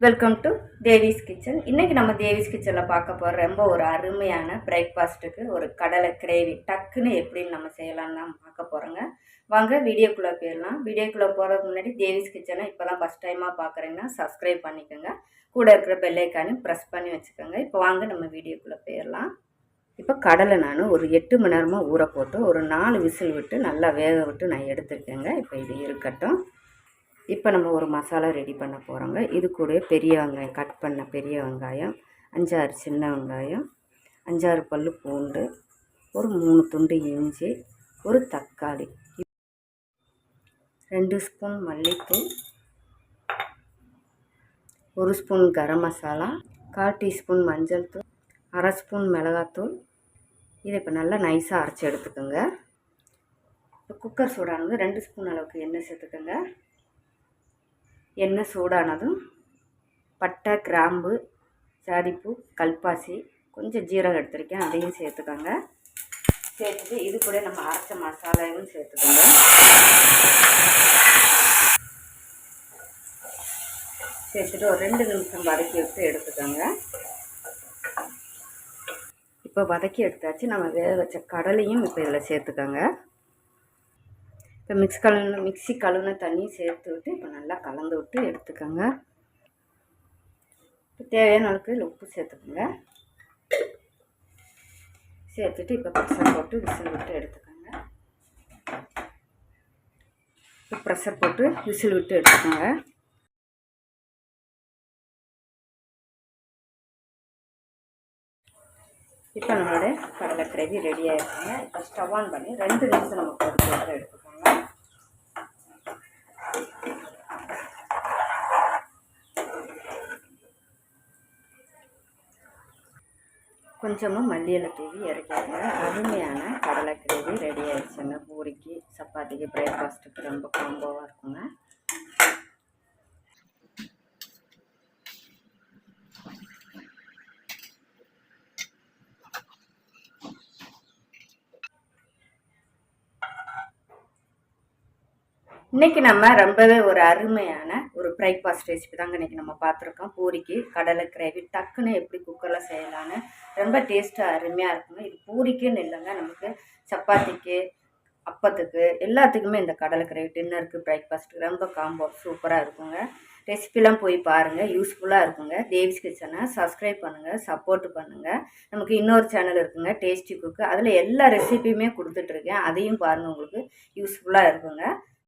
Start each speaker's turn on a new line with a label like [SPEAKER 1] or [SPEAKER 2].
[SPEAKER 1] Welcome to Devi's kitchen. இன்றைக்கி நம்ம தேவிஸ் கிச்சனில் பார்க்க போகிற ரொம்ப ஒரு அருமையான பிரேக்ஃபாஸ்ட்டுக்கு ஒரு கடலை கிரேவி டக்குன்னு எப்படின்னு நம்ம செய்யலான்னு தான் பார்க்க போகிறோங்க. வாங்க வீடியோக்குள்ளே போயிடலாம். வீடியோக்குள்ளே போகிறதுக்கு முன்னாடி தேவிஸ் கிச்சனை இப்போ தான் ஃபஸ்ட் டைமாக பார்க்குறீங்கன்னா சப்ஸ்கிரைப் பண்ணிக்கோங்க. கூட இருக்கிற பெல்லைக்கானையும் ப்ரெஸ் பண்ணி வச்சுக்கோங்க. இப்போ வாங்க நம்ம வீடியோக்குள்ளே போயிடலாம். இப்போ கடலை நான் ஒரு 8 மணி நேரமாக ஊற போட்டு ஒரு 4 விசில் விட்டு நல்லா வேக விட்டு நான் எடுத்துருக்கேங்க. இப்போ இது இருக்கட்டும். இப்போ நம்ம ஒரு மசாலா ரெடி பண்ண போகிறோங்க. இது கூட பெரிய வெங்காயம், கட் பண்ண பெரிய வெங்காயம், 5-6 சின்ன வெங்காயம், 5-6 பல் பூண்டு, ஒரு 3 துண்டு இஞ்சி, ஒரு தக்காளி, 2 ஸ்பூன் மல்லித்தூள், 1 ஸ்பூன் கரம் மசாலா, 1/4 டீஸ்பூன் மஞ்சள் தூள், 1/2 ஸ்பூன் மிளகாத்தூள். இதை இப்போ நல்லா நைஸாக அரைச்சி எடுத்துக்கோங்க. இப்போ குக்கர் சூடானது 2 ஸ்பூன் அளவுக்கு எண்ணெய் சேர்த்துக்கோங்க. எண்ணெய் சூடானதும் பட்டை, கிராம்பு, ஜாதிப்பூ, கல்பாசி, கொஞ்சம் ஜீரகம் எடுத்துருக்கேன், அதையும் சேர்த்துக்கோங்க. சேர்த்துட்டு இது கூட நம்ம அரைச்ச மசாலாவும் சேர்த்துக்கோங்க. சேர்த்துட்டு ஒரு 2 நிமிஷம் வதக்கி விட்டு எடுத்துக்கோங்க. இப்போ வதக்கி எடுத்தாச்சு. நம்ம வேக வச்ச கடலையும் இப்போ இதில் சேர்த்துக்கோங்க. இப்போ மிக்ஸி கழுவுன தண்ணியும் சேர்த்து விட்டு இப்போ நல்லா கலந்து விட்டு எடுத்துக்கோங்க. இப்போ தேவையான அளவுக்கு உப்பு சேர்த்துக்கோங்க. சேர்த்துட்டு இப்போ ப்ரெஷர் போட்டு விசில் விட்டு எடுத்துக்கோங்க. இப்போ ப்ரெஷர் போட்டு விசில் விட்டு எடுத்துக்கோங்க. இப்போ நம்மளோட கடலை கிரேவி ரெடி ஆகிடுச்சுங்க. இப்போ ஸ்டவ் ஆன் பண்ணி 2 நிமிஷம் நம்ம பொறுத்து விட்டு எடுத்துக்கோங்க. கொஞ்சமாக மல்லி இலை தூவி இறக்கிடுங்க. அருமையான கடலை கிரேவி ரெடி ஆகிடுச்சுங்க. பூரிக்கு, சப்பாத்திக்கு, பிரேக்ஃபாஸ்ட்டுக்கு ரொம்ப காம்போவாக இருக்குங்க. இன்றைக்கி நம்ம ரொம்பவே ஒரு அருமையான ஒரு பிரேக்ஃபாஸ்ட் ரெசிபி தாங்க இன்றைக்கி நம்ம பார்த்துருக்கோம். பூரிக்கு கடலை கிரேவி டக்குன்னு எப்படி குக்கரில் செய்யலான்னு ரொம்ப டேஸ்ட்டாக அருமையாக இருக்குங்க. இது பூரிக்குன்னு இல்லைங்க, நமக்கு சப்பாத்திக்கு, அப்பத்துக்கு எல்லாத்துக்குமே இந்த கடலை கிரேவி டின்னருக்கு, பிரேக்ஃபாஸ்ட்டுக்கு ரொம்ப காம்போ சூப்பராக இருக்குங்க. ரெசிபிலாம் போய் பாருங்கள், யூஸ்ஃபுல்லாக இருக்குங்க. தேவிஸ் கிச்சனை சப்ஸ்கிரைப் பண்ணுங்கள், சப்போர்ட் பண்ணுங்கள். நமக்கு இன்னொரு சேனல் இருக்குங்க, டேஸ்டி குக்கு. அதில் எல்லா ரெசிபியுமே கொடுத்துட்ருக்கேன், அதையும் பாருங்கள், உங்களுக்கு யூஸ்ஃபுல்லாக இருக்குங்க.